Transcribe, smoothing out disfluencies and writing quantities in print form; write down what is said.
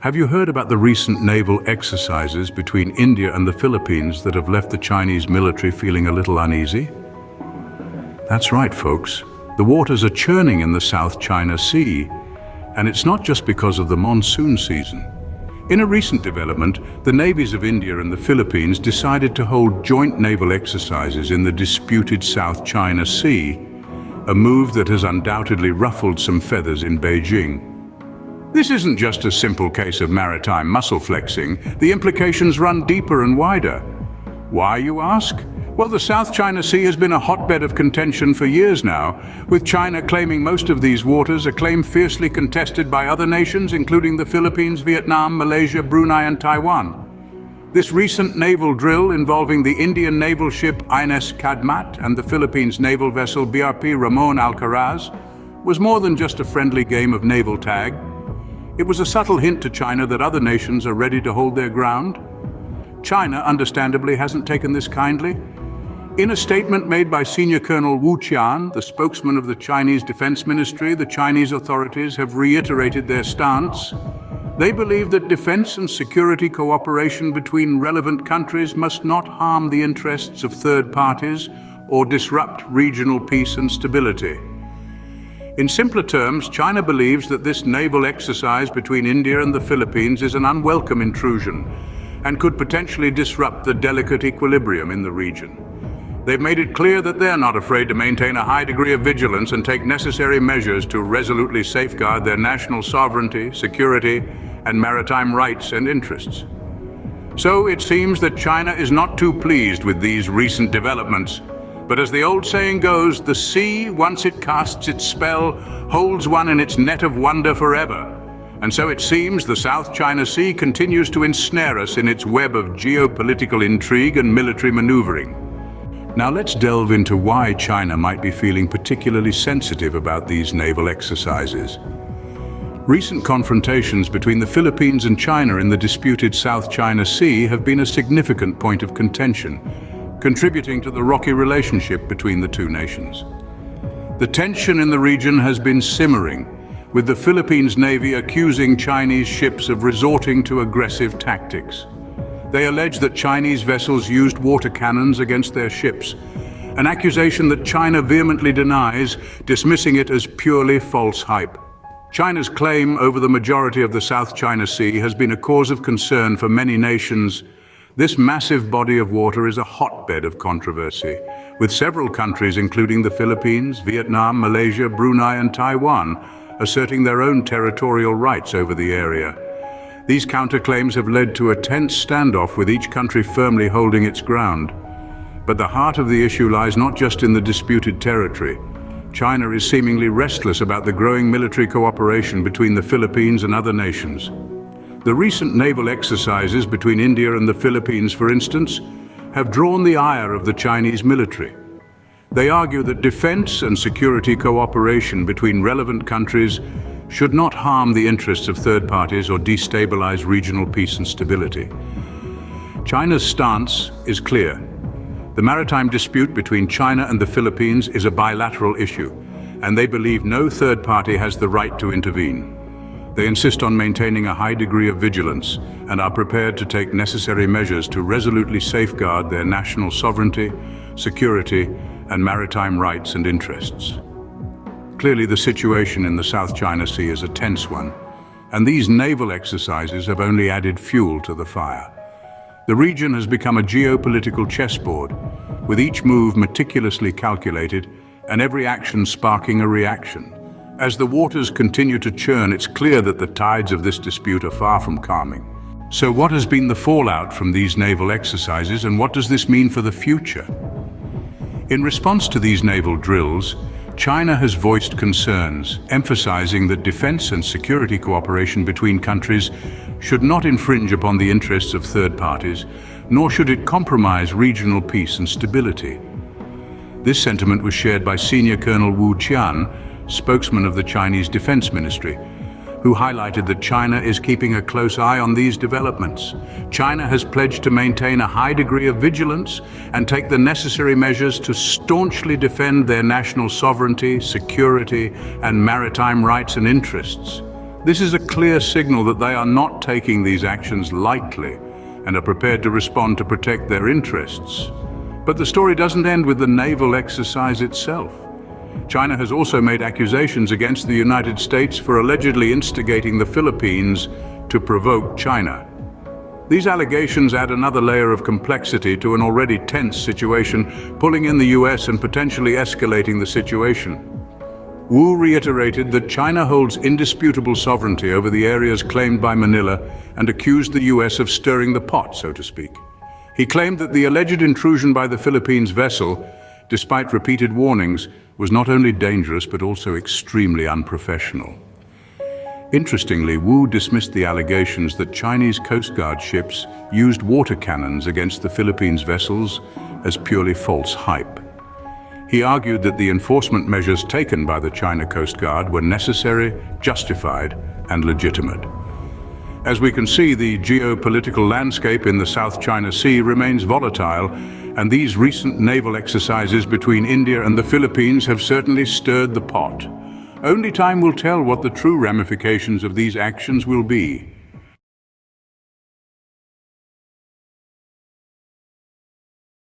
Have you heard about the recent naval exercises between India and the Philippines that have left the Chinese military feeling a little uneasy? That's right, folks. The waters are churning in the South China Sea, and it's not just because of the monsoon season. In a recent development, the navies of India and the Philippines decided to hold joint naval exercises in the disputed South China Sea, a move that has undoubtedly ruffled some feathers in Beijing. This isn't just a simple case of maritime muscle flexing. The implications run deeper and wider. Why, you ask? Well, the South China Sea has been a hotbed of contention for years now, with China claiming most of these waters, a claim fiercely contested by other nations, including the Philippines, Vietnam, Malaysia, Brunei, and Taiwan. This recent naval drill involving the Indian naval ship INS Kadmat and the Philippines naval vessel BRP Ramon Alcaraz was more than just a friendly game of naval tag. It was a subtle hint to China that other nations are ready to hold their ground. China, understandably, hasn't taken this kindly. In a statement made by Senior Colonel Wu Qian, the spokesman of the Chinese Defense Ministry, the Chinese authorities have reiterated their stance. They believe that defense and security cooperation between relevant countries must not harm the interests of third parties or disrupt regional peace and stability. In simpler terms, China believes that this naval exercise between India and the Philippines is an unwelcome intrusion and could potentially disrupt the delicate equilibrium in the region. They've made it clear that they're not afraid to maintain a high degree of vigilance and take necessary measures to resolutely safeguard their national sovereignty, security, and maritime rights and interests. So it seems that China is not too pleased with these recent developments. But as the old saying goes, the sea, once it casts its spell, holds one in its net of wonder forever. And so it seems the South China Sea continues to ensnare us in its web of geopolitical intrigue and military maneuvering. Now let's delve into why China might be feeling particularly sensitive about these naval exercises. Recent confrontations between the Philippines and China in the disputed South China Sea have been a significant point of contention, contributing to the rocky relationship between the two nations. The tension in the region has been simmering, with the Philippines Navy accusing Chinese ships of resorting to aggressive tactics. They allege that Chinese vessels used water cannons against their ships, an accusation that China vehemently denies, dismissing it as purely false hype. China's claim over the majority of the South China Sea has been a cause of concern for many nations. This massive body of water is a hotbed of controversy, with several countries, including the Philippines, Vietnam, Malaysia, Brunei, and Taiwan, asserting their own territorial rights over the area. These counterclaims have led to a tense standoff, with each country firmly holding its ground. But the heart of the issue lies not just in the disputed territory. China is seemingly restless about the growing military cooperation between the Philippines and other nations. The recent naval exercises between India and the Philippines, for instance, have drawn the ire of the Chinese military. They argue that defense and security cooperation between relevant countries should not harm the interests of third parties or destabilize regional peace and stability. China's stance is clear. The maritime dispute between China and the Philippines is a bilateral issue, and they believe no third party has the right to intervene. They insist on maintaining a high degree of vigilance and are prepared to take necessary measures to resolutely safeguard their national sovereignty, security, and maritime rights and interests. Clearly, the situation in the South China Sea is a tense one, and these naval exercises have only added fuel to the fire. The region has become a geopolitical chessboard, with each move meticulously calculated and every action sparking a reaction. As the waters continue to churn, it's clear that the tides of this dispute are far from calming. So what has been the fallout from these naval exercises, and what does this mean for the future? In response to these naval drills, China has voiced concerns, emphasizing that defense and security cooperation between countries should not infringe upon the interests of third parties, nor should it compromise regional peace and stability. This sentiment was shared by Senior Colonel Wu Qian, spokesman of the Chinese Defense Ministry, who highlighted that China is keeping a close eye on these developments. China has pledged to maintain a high degree of vigilance and take the necessary measures to staunchly defend their national sovereignty, security, and maritime rights and interests. This is a clear signal that they are not taking these actions lightly and are prepared to respond to protect their interests. But the story doesn't end with the naval exercise itself. China has also made accusations against the United States for allegedly instigating the Philippines to provoke China. These allegations add another layer of complexity to an already tense situation, pulling in the US and potentially escalating the situation. Wu reiterated that China holds indisputable sovereignty over the areas claimed by Manila and accused the US of stirring the pot, so to speak. He claimed that the alleged intrusion by the Philippines vessel, despite repeated warnings, was not only dangerous but also extremely unprofessional. Interestingly, Wu dismissed the allegations that Chinese Coast Guard ships used water cannons against the Philippines vessels as purely false hype. He argued that the enforcement measures taken by the China Coast Guard were necessary, justified, and legitimate. As we can see, the geopolitical landscape in the South China Sea remains volatile, and these recent naval exercises between India and the Philippines have certainly stirred the pot. Only time will tell what the true ramifications of these actions will be.